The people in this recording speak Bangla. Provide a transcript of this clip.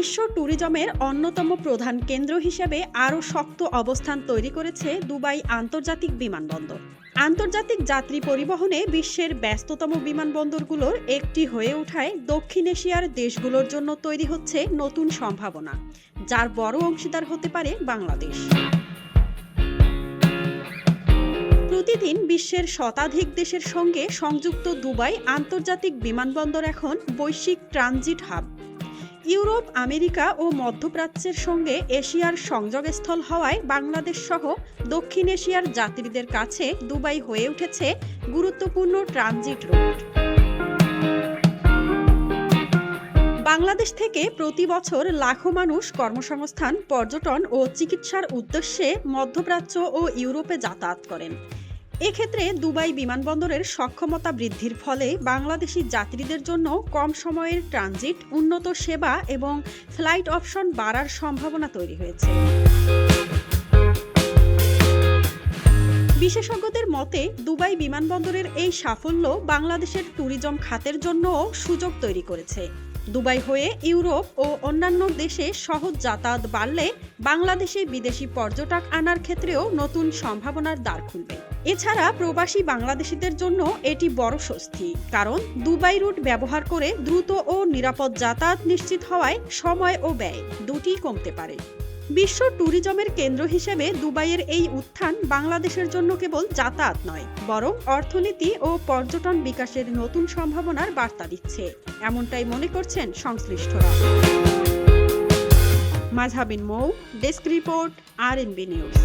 বিশ্ব ট্যুরিজমের অন্যতম প্রধান কেন্দ্র হিসেবে আরও শক্ত অবস্থান তৈরি করেছে দুবাই আন্তর্জাতিক বিমানবন্দর। আন্তর্জাতিক যাত্রী পরিবহনে বিশ্বের ব্যস্ততম বিমানবন্দরগুলোর একটি হয়ে ওঠায় দক্ষিণ এশিয়ার দেশগুলোর জন্য তৈরি হচ্ছে নতুন সম্ভাবনা, যার বড় অংশীদার হতে পারে বাংলাদেশ। প্রতিদিন বিশ্বের শতাধিক দেশের সঙ্গে সংযুক্ত দুবাই আন্তর্জাতিক বিমানবন্দর এখন বৈশ্বিক ট্রানজিট হাব। ইউরোপ, আমেরিকা ও মধ্যপ্রাচ্যের সঙ্গে এশিয়ার সংযোগস্থল হওয়ায় বাংলাদেশ সহ দক্ষিণ এশিয়ার যাত্রীদের কাছে দুবাই হয়ে উঠেছে গুরুত্বপূর্ণ ট্রানজিট রুট। বাংলাদেশ থেকে প্রতি বছর লাখো মানুষ কর্মসংস্থান, পর্যটন ও চিকিৎসার উদ্দেশ্যে মধ্যপ্রাচ্য ও ইউরোপে যাতায়াত করেন। এক্ষেত্রে দুবাই বিমানবন্দরের সক্ষমতা বৃদ্ধির ফলে বাংলাদেশি যাত্রীদের জন্য কম সময়ের ট্রানজিট, উন্নত সেবা এবং ফ্লাইট অপশন বাড়ার সম্ভাবনা তৈরি হয়েছে। বিশেষজ্ঞদের মতে, দুবাই বিমানবন্দরের এই সাফল্য বাংলাদেশের ট্যুরিজম খাতের জন্যও সুযোগ তৈরি করেছে। দুবাই হয়ে ইউরোপ ও অন্যান্য দেশে সহজ যাতায়াত বাড়লে বাংলাদেশে বিদেশি পর্যটক আনার ক্ষেত্রেও নতুন সম্ভাবনার দ্বার খুলবে। এছাড়া প্রবাসী বাংলাদেশিদের জন্য এটি বড় স্বস্তি, কারণ দুবাই রুট ব্যবহার করে দ্রুত ও নিরাপদ যাতায়াত নিশ্চিত হওয়ায় সময় ও ব্যয় দুটিই কমতে পারে। বিশ্ব ট্যুরিজমের কেন্দ্র হিসেবে দুবাইয়ের এই উত্থান বাংলাদেশের জন্য কেবল যাতায়াত নয়, বরং অর্থনীতি ও পর্যটন বিকাশের নতুন সম্ভাবনার বার্তা দিচ্ছে, এমনটাই মনে করছেন সংশ্লিষ্টরা। মাজহাবিন মৌ, ডেস্ক রিপোর্ট, RNB নিউজ।